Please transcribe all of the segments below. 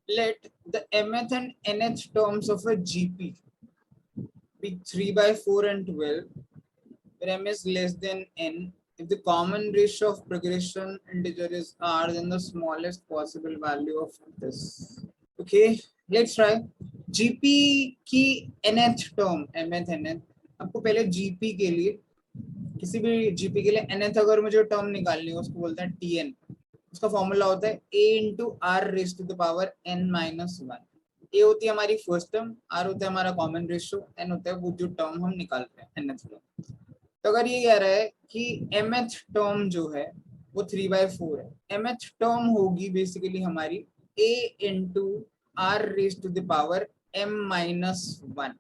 Let the mth and nth terms of a GP be 3 by 4 and 12, where m is less than n. If the common ratio of progression integer is r, then the smallest possible value of this. Okay, let's try. GP की nth term, mth nth, आपको पहले GP के लिए, किसी भी GP के लिए nth अगर मुझे टर्म निकालनी है उसको बोलते हैं Tn. उसका फॉर्मूला होता है a into r raised to the power n minus 1. ए होती है हमारी फर्स्ट टर्म, आर होता है हमारा कॉमन रेशियो, एन होता है वो जो टर्म हम निकाल रहे हैं nth टर्म. तो अगर ये कह रहा है कि mth टर्म जो है वो 3/4 है, mth टर्म होगी बेसिकली हमारी a into r raised to the power m minus 1,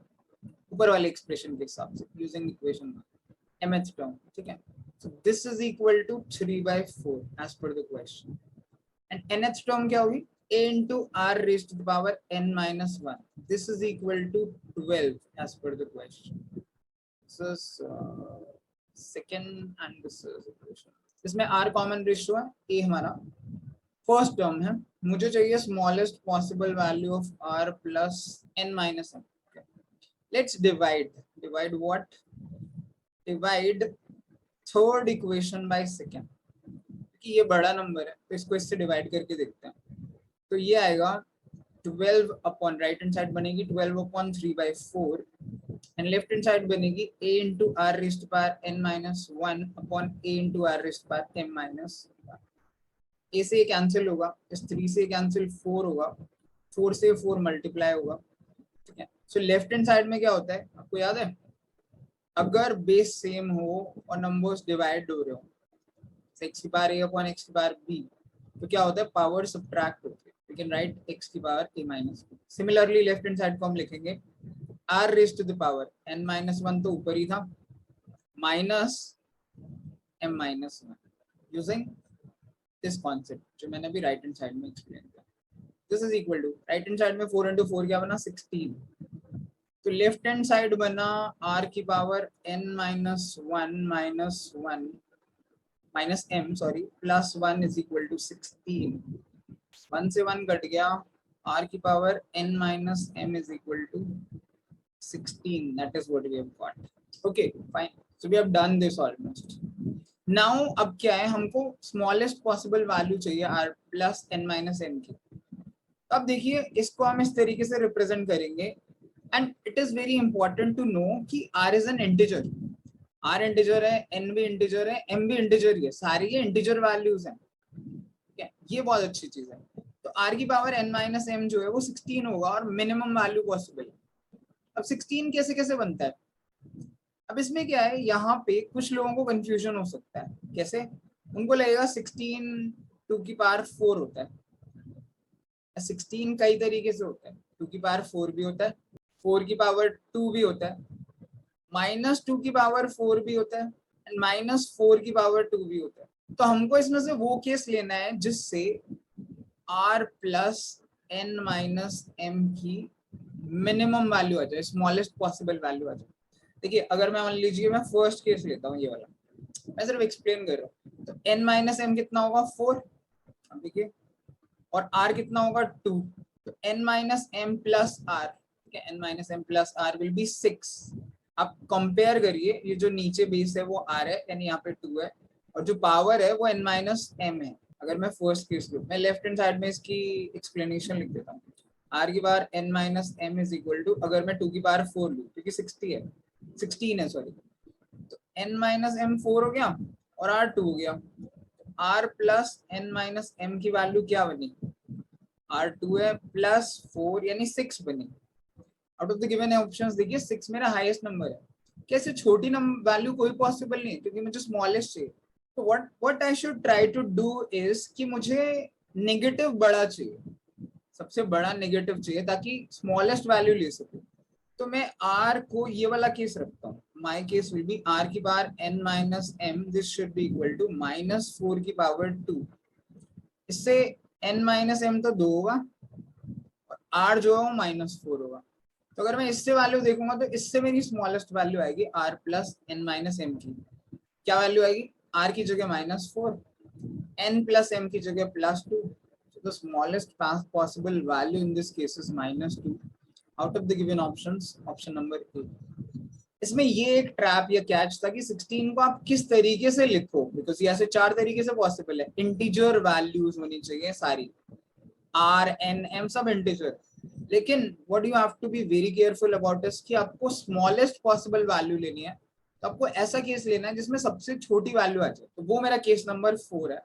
ऊपर वाले एक्सप्रेशन के हिसाब से यूजिंग इक्वेशन mth term. ठीक है, so this is equal to 3/4 as per the question. And nth term क्या होगी? a into r raised to the power n minus 1. This is equal to 12 as per the question. This is second and this is equation. इसमें r common ratio है, a हमारा first term है, मुझे चाहिए smallest possible value of r plus n minus m. Let's divide what? Divide third equation by second, क्योंकि ये बड़ा number है तो इसको इससे डिवाइड करके देखते हैं. तो ये आएगा 12 अपॉन, राइट हैंड साइड बनेगी 12 upon 3/4 and left hand side बनेगी a into r raised to power n minus 1 upon a into r raised to power m minus 1. a से ये कैंसिल होगा, इस 3 से कैंसिल 4 होगा, 4 से 4 मल्टीप्लाई होगा. ठीक है, सो लेफ्ट हैंड साइड में क्या होता है आपको याद है? अगर बेस सेम हो और नंबर्स डिवाइड हो रहे हो, x की पावर a अपॉन x की पावर b, तो क्या होता है? पावर सब्ट्रैक्ट होती है. वी कैन राइट x की power a minus b. Similarly left hand side को हम लिखेंगे r raised to the power n minus 1 तो ऊपर ही था, minus m minus 1, using this concept जो मैंने अभी राइट हैंड साइड में एक्सप्लेन किया. This is equal to, right hand side में 4 into 4 क्या बना? 16. तो लेफ्ट हैंड साइड बना r की power n minus 1 minus 1 minus m sorry plus 1 is equal to 16. 1 से 1 कट गया, r की power n minus m is equal to 16. That is what we have got. Okay fine, so we have done this almost. Now अब क्या है, हमको smallest possible value चाहिए r plus n minus m की. अब देखिए इसको हम इस तरीके से रिप्रेजेंट करेंगे. And it is very important to know कि r is an integer. r integer है, n भी integer है, m भी integer ही है, सारी ये integer values हैं. ठीक है, ये बहुत अच्छी चीज है. तो r की पावर n माइनस m जो है वो 16 होगा और मिनिमम वैल्यू पॉसिबल है. अब 16 कैसे कैसे बनता है? अब इसमें क्या है, यहाँ पे कुछ लोगों को कंफ्यूजन हो सकता है. कैसे? उनको लगेगा 16 2 की पावर 4 होता है. 16 कई तरीके से होता है, 2 की पावर 4 भी होता है, 4 की पावर 2 भी होता है, माइनस 2 की पावर 4 भी होता है एंड माइनस 4 की पावर 2 भी होता है. तो हमको इसमें से वो केस लेना है जिससे r plus n minus m की मिनिमम वैल्यू आ जाए, स्मॉलेस्ट पॉसिबल वैल्यू आ जाए. देखिए अगर मैं मान लीजिए मैं फर्स्ट केस लेता हूँ, ये वाला मैं सिर्फ एक्सप्लेन कर रहा हूँ. तो n माइनस m कितना होगा? 4. देखिए, और r कितना होगा? 2. तो n minus m plus r, n minus m plus r will be 6. आप कंपेयर करिए, ये जो नीचे बेस है वो r है यानी यहाँ पे 2 है और जो पावर है वो n माइनस m है. अगर मैं फर्स्ट केस लूँ, मैं लेफ्ट हैंड साइड में इसकी एक्सप्लेनेशन लिख देता हूँ. r की power n minus m is equal to, अगर मैं 2 की पावर 4 लूँ क्योंकि 16 है सॉरी, तो n माइनस m 4 हो गया और r 2 हो गया. r plus n minus m की वैल्यू क्या बनी? r 2 है प्लस 4 यानी 6 बनी. Out of the given options देखिए 6 मेरा हाईएस्ट नंबर है. कैसे? छोटी नंबर वैल्यू कोई पॉसिबल नहीं है क्योंकि मुझे स्मॉलेस्ट चाहिए. तो what I should try to do is कि मुझे नेगेटिव बड़ा चाहिए, सबसे बड़ा नेगेटिव चाहिए ताकि स्मॉलेस्ट वैल्यू ले सकूं. तो मैं r को ये वाला केस रखता हूँ. My case will be r की power n minus m, this should be equal to minus 4 की पावर 2. इससे n माइनस m तो 2 होगा और r जो है वो माइनस 4 होगा. तो अगर मैं इससे वैल्यू देखूंगा तो इससे मेरी स्मॉलेस्ट वैल्यू आएगी r plus n minus m की. क्या वैल्यू आएगी? r की जगह -4, n प्लस m की जगह +2. the smallest possible value in this case is -2 out of the given options, option number A. इसमें ये एक ट्रैप या कैच था कि 16 को आप किस तरीके से लिखो, बिकॉज ये ऐसे 4 तरीके से पॉसिबल है. इंटीजर वैल्यूज होनी चाहिए सारी, R, N, M सब इंटीजर. लेकिन what you have to be very careful about is कि आपको स्मॉलेस्ट पॉसिबल वैल्यू लेनी है. तो आपको ऐसा केस लेना है जिसमें सबसे छोटी वैल्यू आ जाए. तो वो मेरा केस नंबर 4 है.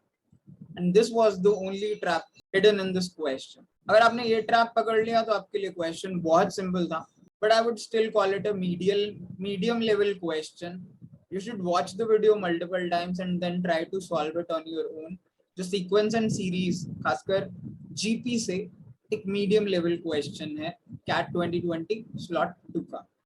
And this was the only trap hidden in this question. अगर आपने ये ट्रैप पकड़ लिया तो आपके लिए क्वेश्चन बहुत सिंपल था. But I would still call it a medium level question. You should watch the video multiple times and then try to solve it on your own. जो sequence and series खासकर GP से एक medium level question है CAT 2020 slot 2 का.